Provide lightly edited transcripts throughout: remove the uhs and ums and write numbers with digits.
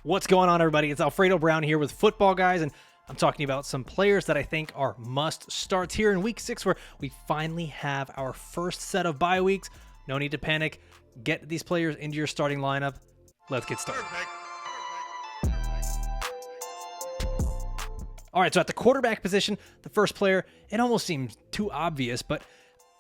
What's going on, everybody? It's Alfredo Brown here with Football Guys, and I'm talking about some players that I think are must starts here in week 6, where we finally have our first set of bye weeks. No need to panic. Get these players into your starting lineup. Let's get started. All right, so at the quarterback position, the first player, it almost seems too obvious, but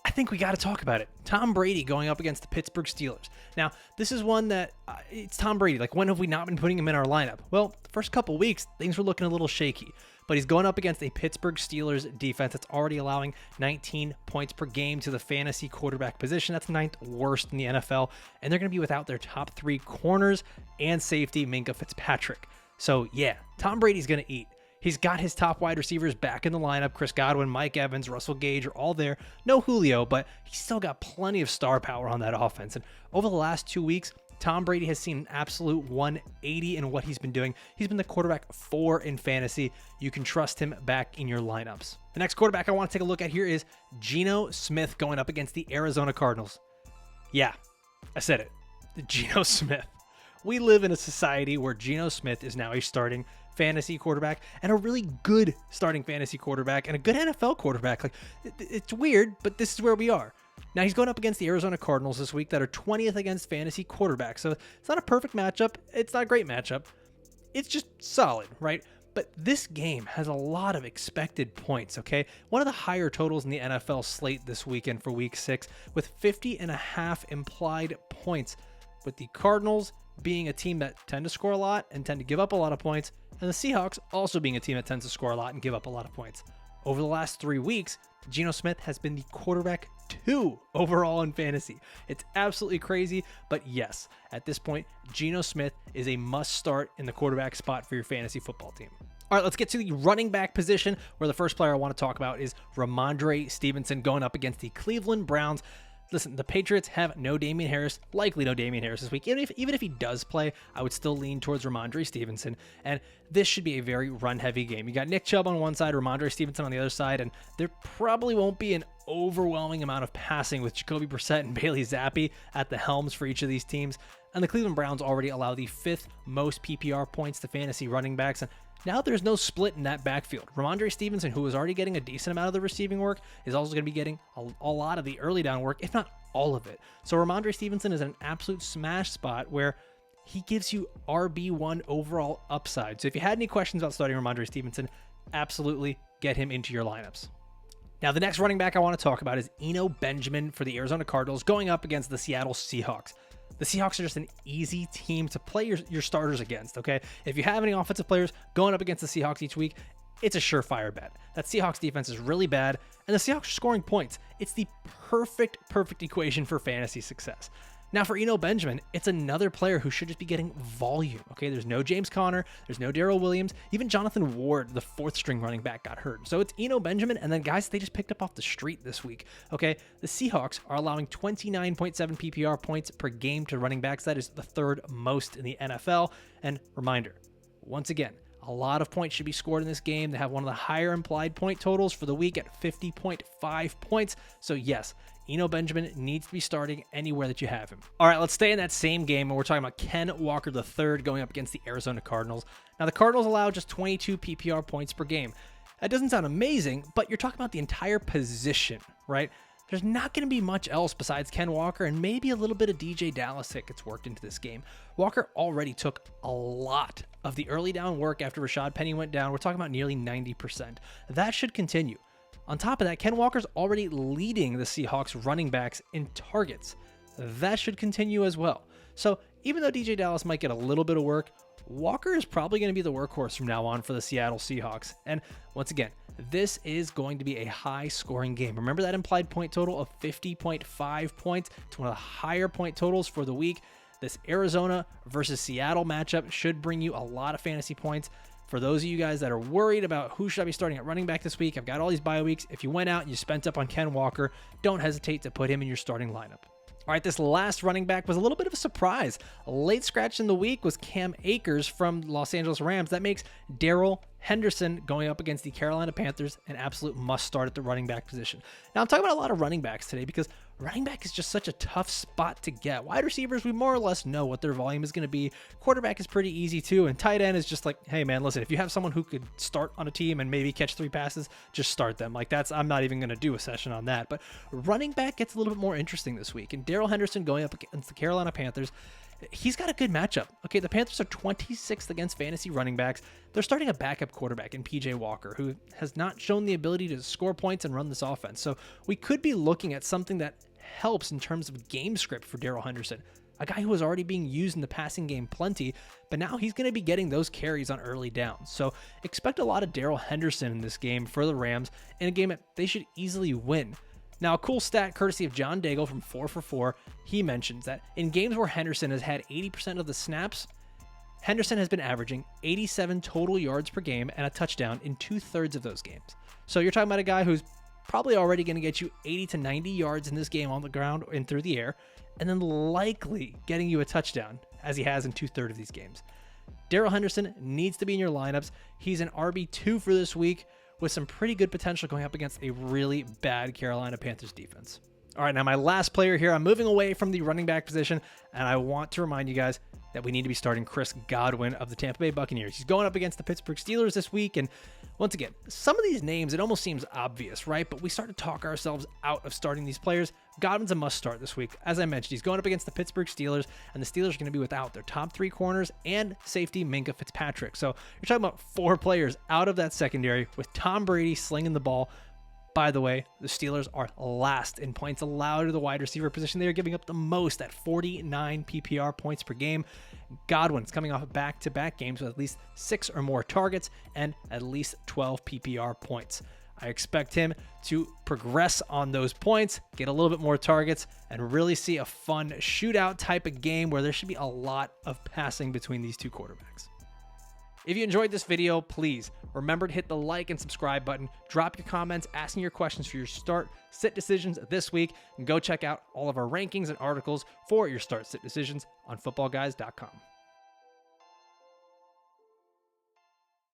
I think we got to talk about it. Tom Brady going up against the Pittsburgh Steelers. Now, this is one that it's Tom Brady. Like, when have we not been putting him in our lineup? Well, the first couple weeks, things were looking a little shaky, but he's going up against a Pittsburgh Steelers defense that's already allowing 19 points per game to the fantasy quarterback position. That's 9th worst in the NFL, and they're going to be without their top 3 corners and safety, Minkah Fitzpatrick. So, yeah, Tom Brady's going to eat. He's got his top wide receivers back in the lineup. Chris Godwin, Mike Evans, Russell Gage are all there. No Julio, but he's still got plenty of star power on that offense. And over the last 2 weeks, Tom Brady has seen an absolute 180 in what he's been doing. He's been the quarterback 4 in fantasy. You can trust him back in your lineups. The next quarterback I want to take a look at here is Geno Smith going up against the Arizona Cardinals. Yeah, I said it. Geno Smith. We live in a society where Geno Smith is now a starting fantasy quarterback, and a really good starting fantasy quarterback, and a good NFL quarterback. Like, it's weird, but this is where we are. Now, he's going up against the Arizona Cardinals this week that are 20th against fantasy quarterbacks. So it's not a perfect matchup. It's not a great matchup. It's just solid, right? But this game has a lot of expected points, okay? One of the higher totals in the NFL slate this weekend for week 6, with 50.5 implied points, with the Cardinals being a team that tend to score a lot and tend to give up a lot of points, and the Seahawks also being a team that tends to score a lot and give up a lot of points. Over the last 3 weeks, Geno Smith has been the quarterback 2 overall in fantasy. It's absolutely crazy, but yes, at this point, Geno Smith is a must start in the quarterback spot for your fantasy football team. All right, let's get to the running back position, where the first player I want to talk about is Rhamondre Stevenson going up against the Cleveland Browns. Listen, the Patriots have no Damian Harris, likely no Damian Harris this week. Even if he does play, I would still lean towards Rhamondre Stevenson, and this should be a very run-heavy game. You got Nick Chubb on one side, Rhamondre Stevenson on the other side, and there probably won't be an overwhelming amount of passing with Jacoby Brissett and Bailey Zappi at the helms for each of these teams. And the Cleveland Browns already allow the 5th most PPR points to fantasy running backs, and now there's no split in that backfield. Rhamondre Stevenson, who is already getting a decent amount of the receiving work, is also going to be getting a lot of the early down work, if not all of it. So Rhamondre Stevenson is an absolute smash spot where he gives you RB1 overall upside. So if you had any questions about starting Rhamondre Stevenson, absolutely get him into your lineups. Now, the next running back I want to talk about is Eno Benjamin for the Arizona Cardinals going up against the Seattle Seahawks. The Seahawks are just an easy team to play your starters against, okay? If you have any offensive players going up against the Seahawks each week, it's a surefire bet. That Seahawks defense is really bad, and the Seahawks are scoring points. It's the perfect equation for fantasy success. Now, for Eno Benjamin, it's another player who should just be getting volume, okay? There's no James Conner, there's no Darrell Williams, even Jonathan Ward, the 4th-string running back, got hurt. So it's Eno Benjamin, and then guys they just picked up off the street this week, okay? The Seahawks are allowing 29.7 PPR points per game to running backs. That is the 3rd most in the NFL. And reminder, once again, a lot of points should be scored in this game. They have one of the higher implied point totals for the week at 50.5 points. So yes, Eno Benjamin needs to be starting anywhere that you have him. All right, let's stay in that same game, and we're talking about Ken Walker III going up against the Arizona Cardinals. Now, the Cardinals allow just 22 PPR points per game. That doesn't sound amazing, but you're talking about the entire position, right? There's not going to be much else besides Ken Walker and maybe a little bit of DJ Dallas that gets worked into this game. Walker already took a lot of the early down work after Rashad Penny went down. We're talking about nearly 90%. That should continue. On top of that, Ken Walker's already leading the Seahawks running backs in targets. That should continue as well. So even though DJ Dallas might get a little bit of work, Walker is probably going to be the workhorse from now on for the Seattle Seahawks. And once again, this is going to be a high-scoring game. Remember that implied point total of 50.5 points? It's one of the higher point totals for the week. This Arizona versus Seattle matchup should bring you a lot of fantasy points. For those of you guys that are worried about who should I be starting at running back this week, I've got all these bye weeks. If you went out and you spent up on Ken Walker, don't hesitate to put him in your starting lineup. All right, this last running back was a little bit of a surprise. A late scratch in the week was Cam Akers from Los Angeles Rams. That makes Darrell Henderson going up against the Carolina Panthers an absolute must start at the running back position. Now, I'm talking about a lot of running backs today because running back is just such a tough spot to get. Wide receivers, we more or less know what their volume is going to be. Quarterback is pretty easy too. And tight end is just like, hey man, listen, if you have someone who could start on a team and maybe catch 3 passes, just start them. Like I'm not even going to do a session on that. But running back gets a little bit more interesting this week. And Darrell Henderson going up against the Carolina Panthers, he's got a good matchup. Okay, the Panthers are 26th against fantasy running backs. They're starting a backup quarterback in PJ Walker, who has not shown the ability to score points and run this offense. So we could be looking at something that helps in terms of game script for Darrell Henderson, a guy who was already being used in the passing game plenty, but now he's going to be getting those carries on early downs. So expect a lot of Darrell Henderson in this game for the Rams, in a game that they should easily win. Now, a cool stat courtesy of John Daigle from 4 for 4, he mentions that in games where Henderson has had 80% of the snaps, Henderson has been averaging 87 total yards per game and a touchdown in 2/3 of those games. So you're talking about a guy who's probably already going to get you 80 to 90 yards in this game on the ground and through the air, and then likely getting you a touchdown, as he has in 2/3 of these games. Darrell Henderson needs to be in your lineups. He's an RB2 for this week, with some pretty good potential going up against a really bad Carolina Panthers defense. All right, now my last player here, I'm moving away from the running back position, and I want to remind you guys that we need to be starting Chris Godwin of the Tampa Bay Buccaneers. He's going up against the Pittsburgh Steelers this week, and once again, some of these names, it almost seems obvious, right? But we start to talk ourselves out of starting these players. Godwin's a must start this week. As I mentioned, he's going up against the Pittsburgh Steelers, and the Steelers are going to be without their top 3 corners and safety Minkah Fitzpatrick. So you're talking about 4 players out of that secondary with Tom Brady slinging the ball. By the way, the Steelers are last in points allowed to the wide receiver position. They are giving up the most at 49 PPR points per game. Godwin's coming off back-to-back games with at least 6 or more targets and at least 12 PPR points. I expect him to progress on those points, get a little bit more targets, and really see a fun shootout type of game where there should be a lot of passing between these two quarterbacks. If you enjoyed this video, please remember to hit the like and subscribe button. Drop your comments asking your questions for your start-sit decisions this week, and go check out all of our rankings and articles for your start-sit decisions on footballguys.com.